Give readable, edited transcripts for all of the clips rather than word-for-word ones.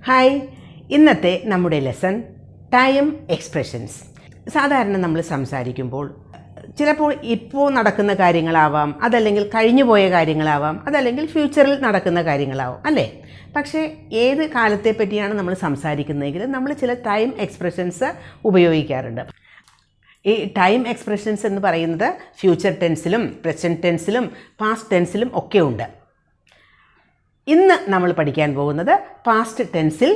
Hi, ഇന്നത്തെ നമ്മുടെ lesson time expressions. സാധാരണ നമ്മൾ സംസാരിക്കുമ്പോൾ ചിലപ്പോൾ ഇപ്പോൾ നടക്കുന്ന കാര്യങ്ങളാവാം, അതല്ലെങ്കിൽ കഴിഞ്ഞു പോയ കാര്യങ്ങളാവാം, അതല്ലെങ്കിൽ ഫ്യൂച്ചറിൽ നടക്കുന്ന കാര്യങ്ങളാവാം, അല്ലേ? പക്ഷേ ഏത് കാലത്തെ പറ്റിയാണ് നമ്മൾ സംസാരിക്കുന്നതെങ്കിൽ നമ്മൾ ചില ടൈം എക്സ്പ്രഷൻസ് ഉപയോഗിക്കാറുണ്ട്. ഈ ടൈം എക്സ്പ്രഷൻസ് എന്ന് പറയുന്നത് ഫ്യൂച്ചർ ടെൻസിലും പ്രസൻറ്റ് ടെൻസിലും പാസ്റ്റ് ടെൻസിലും ഒക്കെ ഉണ്ട്. ഇന്ന് നമ്മൾ പഠിക്കാൻ പോകുന്നത് പാസ്റ്റ് ടെൻസിൽ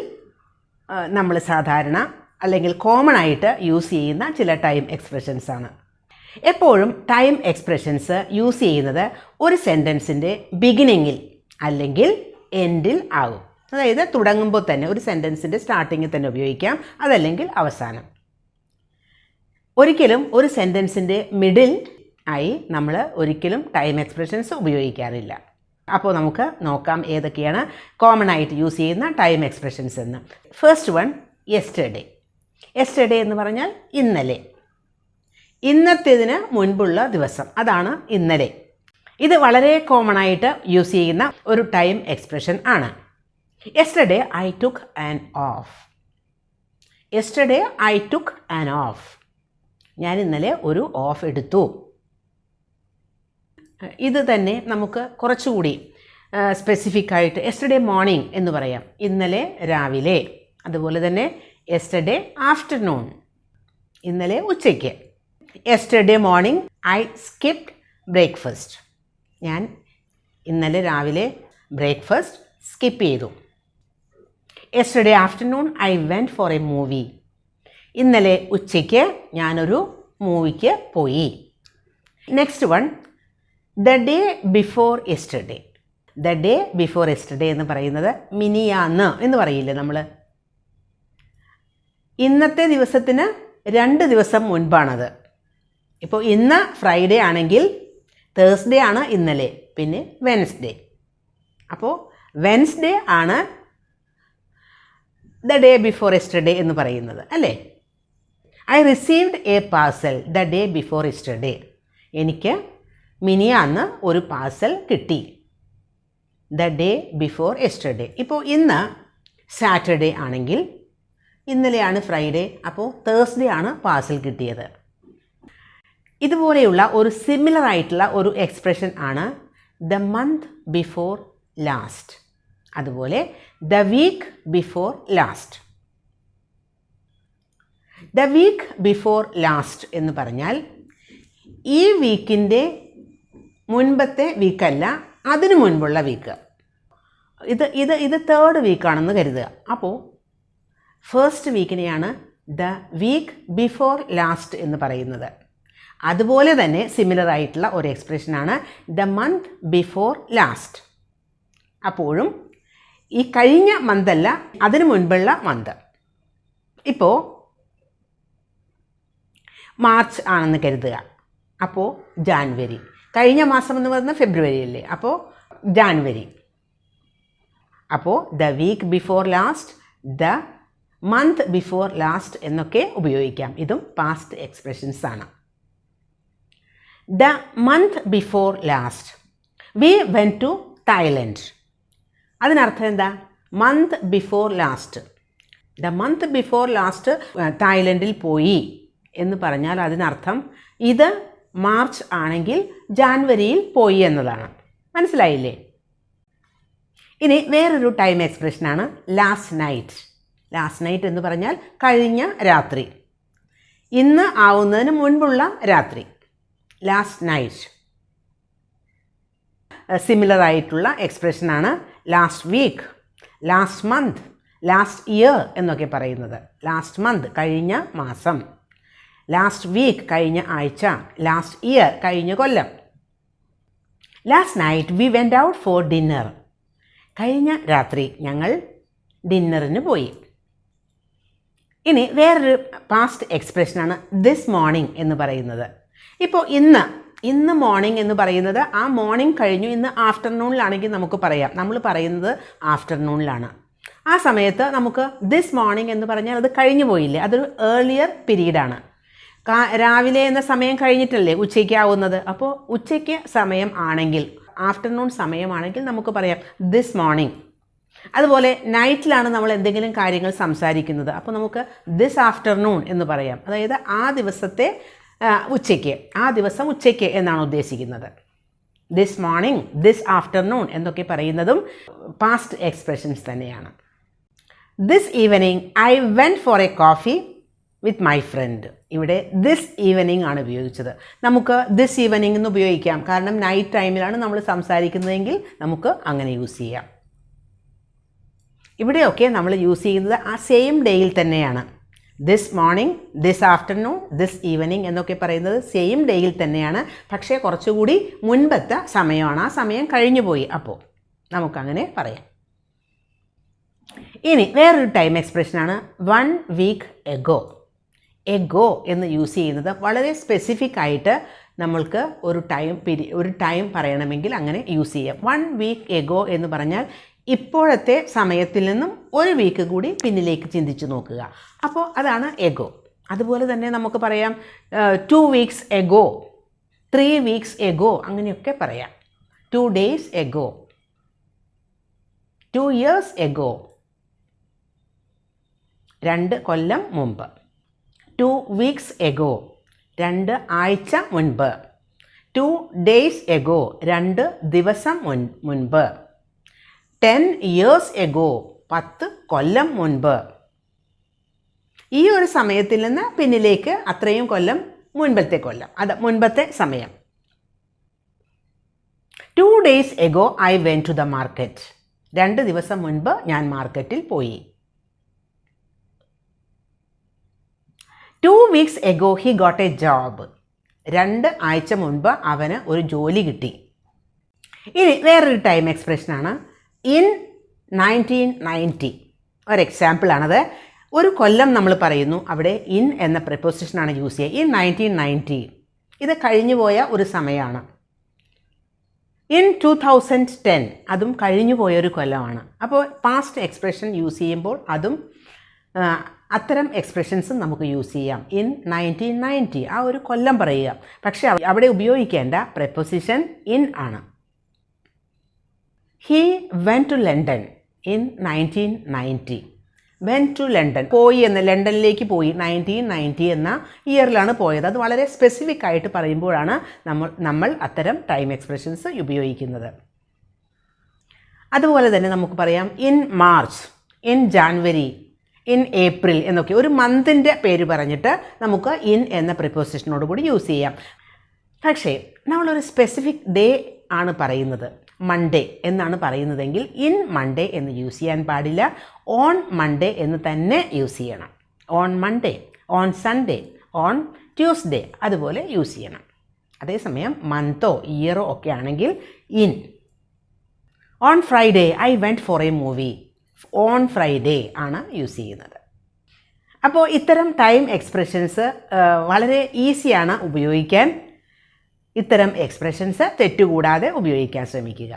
നമ്മൾ സാധാരണ അല്ലെങ്കിൽ കോമൺ ആയിട്ട് യൂസ് ചെയ്യുന്ന ചില ടൈം എക്സ്പ്രഷൻസ് ആണ്. എപ്പോഴും ടൈം എക്സ്പ്രഷൻസ് യൂസ് ചെയ്യുന്നത് ഒരു സെൻറ്റൻസിൻ്റെ ബിഗിനിങ്ങിൽ അല്ലെങ്കിൽ എൻഡിൽ ആകും. അതായത് തുടങ്ങുമ്പോൾ തന്നെ ഒരു സെൻറ്റൻസിൻ്റെ സ്റ്റാർട്ടിങ്ങിൽ തന്നെ ഉപയോഗിക്കാം, അതല്ലെങ്കിൽ അവസാനം. ഒരിക്കലും ഒരു സെൻറ്റൻസിൻ്റെ മിഡിൽ ആയി നമ്മൾ ഒരിക്കലും ടൈം എക്സ്പ്രഷൻസ് ഉപയോഗിക്കാറില്ല. അപ്പോൾ നമുക്ക് നോക്കാം ഏതൊക്കെയാണ് കോമൺ ആയിട്ട് യൂസ് ചെയ്യുന്ന ടൈം എക്സ്പ്രഷൻസ് എന്ന്. First one, yesterday. യെസ്റ്റർഡേ എന്ന് പറഞ്ഞാൽ ഇന്നലെ, ഇന്നത്തേതിന് മുൻപുള്ള ദിവസം, അതാണ് ഇന്നലെ. ഇത് വളരെ കോമൺ ആയിട്ട് യൂസ് ചെയ്യുന്ന ഒരു ടൈം എക്സ്പ്രഷൻ ആണ്. Yesterday I took an of. Yesterday I took an of. ഞാൻ ഇന്നലെ ഒരു ഓഫ് എടുത്തു. ഇത് തന്നെ നമുക്ക് കുറച്ചുകൂടി സ്പെസിഫിക് ആയിട്ട് യെസ്റ്റർഡേ മോർണിംഗ് എന്ന് പറയാം, ഇന്നലെ രാവിലെ. അതുപോലെ തന്നെ യെസ്റ്റർഡേ ആഫ്റ്റർനൂൺ, ഇന്നലെ ഉച്ചയ്ക്ക്. Yesterday morning I skipped breakfast. ഞാൻ ഇന്നലെ രാവിലെ ബ്രേക്ക്ഫാസ്റ്റ് സ്കിപ്പ് ചെയ്തു. Yesterday afternoon I went for a movie. ഇന്നലെ ഉച്ചയ്ക്ക് ഞാനൊരു മൂവിക്ക് പോയി. Next one, the day before yesterday. The day before yesterday എന്ന് പറയുന്നത് മിനിയാന്ന് എന്ന് പറയില്ലേ നമ്മൾ. ഇന്നത്തെ ദിവസത്തിന് 2 ദിവസം മുൻപാണത്. ഇപ്പോൾ ഇന്ന് ഫ്രൈഡേ ആണെങ്കിൽ തേഴ്സ്ഡേ ആണ് ഇന്നലെ, പിന്നെ വെൻസ്ഡേ. അപ്പോൾ വെൻസ്ഡേ ആണ് ദ ഡേ ബിഫോർ യെസ്റ്റർഡേ എന്ന് പറയുന്നത്, അല്ലേ? I received A parcel the day before yesterday. എനിക്ക് മിനിയാന്ന് ഒരു പാർസൽ കിട്ടി. The day before yesterday. ഇപ്പോൾ ഇന്ന് സാറ്റർഡേ ആണെങ്കിൽ ഇന്നലെയാണ് ഫ്രൈഡേ, അപ്പോൾ തേഴ്സ്ഡേ ആണ് പാർസൽ കിട്ടിയത്. ഇതുപോലെയുള്ള ഒരു സിമിലർ ആയിട്ടുള്ള ഒരു എക്സ്പ്രഷൻ ആണ് ദ മന്ത് ബിഫോർ ലാസ്റ്റ്, അതുപോലെ the week before last. The week before last എന്ന് പറഞ്ഞാൽ ഈ വീക്കിൻ്റെ മുൻപത്തെ വീക്കല്ല, അതിനു മുൻപുള്ള വീക്ക്. ഇത് തേർഡ് വീക്കാണെന്ന് കരുതുക. അപ്പോൾ ഫസ്റ്റ് വീക്കിനെയാണ് ദ വീക്ക് ബിഫോർ ലാസ്റ്റ് എന്ന് പറയുന്നത്. അതുപോലെ തന്നെ സിമിലർ ആയിട്ടുള്ള ഒരു എക്സ്പ്രഷനാണ് ദ മന്ത് ബിഫോർ ലാസ്റ്റ്. അപ്പോഴും ഈ കഴിഞ്ഞ മന്തല്ല, അതിനു മുൻപുള്ള മന്ത്. ഇപ്പോൾ മാർച്ച് ആണെന്ന് കരുതുക, അപ്പോൾ ജാനുവരി. കഴിഞ്ഞ മാസം എന്ന് പറയുന്നത് ഫെബ്രുവരി അല്ലേ, അപ്പോൾ ജാനുവരി. അപ്പോൾ the week before last, the month before last എന്നൊക്കെ ഉപയോഗിക്കാം. ഇതും പാസ്റ്റ് എക്സ്പ്രഷൻസ് ആണ്. The month before last we went to Thailand. അതിനർത്ഥം എന്താ? Month before last, the month before last തായ്ലൻഡിൽ പോയി എന്ന് പറഞ്ഞാൽ അതിനർത്ഥം ഇത് മാർച്ച് ആണെങ്കിൽ ജാനുവരിയിൽ പോയി എന്നതാണ്. മനസ്സിലായില്ലേ? ഇനി വേറൊരു ടൈം എക്സ്പ്രഷനാണ് ലാസ്റ്റ് നൈറ്റ്. ലാസ്റ്റ് നൈറ്റ് എന്ന് പറഞ്ഞാൽ കഴിഞ്ഞ രാത്രി, ഇന്ന് ആവുന്നതിന് മുൻപുള്ള രാത്രി. Last night. സിമിലർ ആയിട്ടുള്ള എക്സ്പ്രഷനാണ് last week, last month, last year എന്നൊക്കെ പറയുന്നത്. ലാസ്റ്റ് മന്ത് കഴിഞ്ഞ മാസം, ലാസ്റ്റ് വീക്ക് കഴിഞ്ഞ ആഴ്ച, ലാസ്റ്റ് ഇയർ കഴിഞ്ഞ കൊല്ലം. Last night we went out for dinner. കഴിഞ്ഞ രാത്രി ഞങ്ങൾ ഡിന്നറിന് പോയി. ഇനി വേറൊരു പാസ്റ്റ് എക്സ്പ്രഷനാണ് ദിസ് മോർണിംഗ് എന്ന് പറയുന്നത്. ഇപ്പോൾ ഇന്ന് മോർണിംഗ് എന്ന് പറയുന്നത് ആ മോർണിംഗ് കഴിഞ്ഞു, ഇന്ന് ആഫ്റ്റർനൂണിലാണെങ്കിൽ നമുക്ക് പറയാം. നമ്മൾ പറയുന്നത് ആഫ്റ്റർനൂണിലാണ്. ആ സമയത്ത് നമുക്ക് ദിസ് മോർണിംഗ് എന്ന് പറഞ്ഞാൽ അത് കഴിഞ്ഞു പോയില്ലേ, അതൊരു ഏർലിയർ പീരീഡാണ്. രാവിലെ എന്ന സമയം കഴിഞ്ഞിട്ടല്ലേ ഉച്ചയ്ക്കാവുന്നത്. അപ്പോൾ ഉച്ചയ്ക്ക് സമയം ആണെങ്കിൽ, ആഫ്റ്റർനൂൺ സമയമാണെങ്കിൽ നമുക്ക് പറയാം ദിസ് മോർണിംഗ്. അതുപോലെ നൈറ്റിലാണ് നമ്മൾ എന്തെങ്കിലും കാര്യങ്ങൾ സംസാരിക്കുന്നത്. അപ്പോൾ നമുക്ക് ദിസ് ആഫ്റ്റർനൂൺ എന്ന് പറയാം. അതായത് ആ ദിവസത്തെ ഉച്ചയ്ക്ക്, ആ ദിവസം ഉച്ചയ്ക്ക് എന്നാണ് ഉദ്ദേശിക്കുന്നത്. ദിസ് മോർണിംഗ്, ദിസ് ആഫ്റ്റർനൂൺ എന്നൊക്കെ പറയുന്നതും പാസ്റ്റ് എക്സ്പ്രഷൻസ് തന്നെയാണ്. This evening I went for a coffee with my friend. ഇവിടെ ദിസ് ഈവനിങ് ആണ് ഉപയോഗിച്ചത്. നമുക്ക് ദിസ് ഈവനിങ് എന്ന് ഉപയോഗിക്കാം, കാരണം നൈറ്റ് ടൈമിലാണ് നമ്മൾ സംസാരിക്കുന്നതെങ്കിൽ നമുക്ക് അങ്ങനെ യൂസ് ചെയ്യാം. ഇവിടെയൊക്കെ നമ്മൾ യൂസ് ചെയ്യുന്നത് ആ സെയിം ഡേയിൽ തന്നെയാണ്. This morning, this afternoon, this evening എന്നൊക്കെ പറയുന്നത് സെയിം ഡേയിൽ തന്നെയാണ്. പക്ഷേ കുറച്ചുകൂടി മുൻപത്തെ സമയമാണ്. ആ സമയം കഴിഞ്ഞു പോയി. അപ്പോൾ നമുക്കങ്ങനെ പറയാം. ഇനി വേറൊരു ടൈം എക്സ്പ്രഷനാണ് 1 week ago. എഗോ എന്ന് യൂസ് ചെയ്യുന്നത് വളരെ സ്പെസിഫിക് ആയിട്ട് നമ്മൾക്ക് ഒരു ടൈം പറയണമെങ്കിൽ അങ്ങനെ യൂസ് ചെയ്യാം. 1 week ago എന്ന് പറഞ്ഞാൽ ഇപ്പോഴത്തെ സമയത്തിൽ നിന്നും ഒരു വീക്ക് കൂടി പിന്നിലേക്ക് ചിന്തിച്ച് നോക്കുക. അപ്പോൾ അതാണ് എഗോ. അതുപോലെ തന്നെ നമുക്ക് പറയാം 2 weeks ago, 3 weeks ago അങ്ങനെയൊക്കെ പറയാം. 2 days ago, 2 years ago, 2 കൊല്ലം മുമ്പ്. 2 weeks ago, 2 ആഴ്ച മുൻപ്. 2 days ago, 2 ദിവസം മുൻപ്. 10 years ago, 10 കൊല്ലം മുൻപ്. ഈ ഒരു സമയത്തിൽ നിന്ന് പിന്നിലേക്ക് അത്രയും കൊല്ലം മുൻപത്തെ കൊല്ലം, അത് മുൻപത്തെ സമയം. 2 days ago, I went to the market. 2 ദിവസം മുൻപ് ഞാൻ മാർക്കറ്റിൽ പോയി. 2 weeks ago, he got a job. 2 ആഴ്ച മുൻപ് അവന് ഒരു ജോലി കിട്ടി. ഇനി വേറൊരു ടൈം എക്സ്പ്രഷനാണ് ഇൻ 1990. ഒരു എക്സാമ്പിളാണത്. ഒരു കൊല്ലം നമ്മൾ പറയുന്നു, അവിടെ ഇൻ എന്ന പ്രിപ്പോസിഷനാണ് യൂസ് ചെയ്യുക. ഇൻ 1990 ഇത് കഴിഞ്ഞു പോയ ഒരു സമയമാണ്. ഇൻ 2010 അതും കഴിഞ്ഞു പോയൊരു കൊല്ലമാണ്. അപ്പോൾ പാസ്റ്റ് എക്സ്പ്രഷൻ യൂസ് ചെയ്യുമ്പോൾ അതും അത്തരം എക്സ്പ്രഷൻസും നമുക്ക് യൂസ് ചെയ്യാം. ഇൻ 1990 ആ ഒരു കൊല്ലം പറയുക. പക്ഷേ അവിടെ ഉപയോഗിക്കേണ്ട പ്രിപ്പോസിഷൻ ഇൻ ആണ്. He went to London in 1990. Went to London, പോയി എന്ന്, ലണ്ടനിലേക്ക് പോയി 1990 എന്ന ഇയറിലാണ് പോയത്. അത് വളരെ സ്പെസിഫിക് ആയിട്ട് പറയുമ്പോഴാണ് നമ്മൾ അത്തരം ടൈം എക്സ്പ്രഷൻസ് ഉപയോഗിക്കുന്നത്. അതുപോലെ തന്നെ നമുക്ക് പറയാം in March, in January, in April എന്നൊക്കെ ഒരു മന്തിൻ്റെ പേര് പറഞ്ഞിട്ട് നമുക്ക് ഇൻ എന്ന പ്രിപ്പോസിഷനോട് കൂടി യൂസ് ചെയ്യാം. പക്ഷേ നമ്മളൊരു സ്പെസിഫിക് ഡേ ആണ് പറയുന്നത്, മൺഡേ എന്നാണ് പറയുന്നതെങ്കിൽ ഇൻ മൺഡേ എന്ന് യൂസ് ചെയ്യാൻ പാടില്ല. ഓൺ മൺഡേ എന്ന് തന്നെ യൂസ് ചെയ്യണം. On Monday, on Sunday, on Tuesday അതുപോലെ യൂസ് ചെയ്യണം. അതേസമയം മന്തോ ഇയറോ ഒക്കെ ആണെങ്കിൽ in. On Friday I went for a movie. On Friday ആണ് യൂസ് ചെയ്യുന്നത്. അപ്പോൾ ഇത്തരം ടൈം എക്സ്പ്രഷൻസ് വളരെ ഈസിയാണ് ഉപയോഗിക്കാൻ. ഇത്തരം എക്സ്പ്രഷൻസ് തെറ്റുകൂടാതെ ഉപയോഗിക്കാൻ ശ്രമിക്കുക.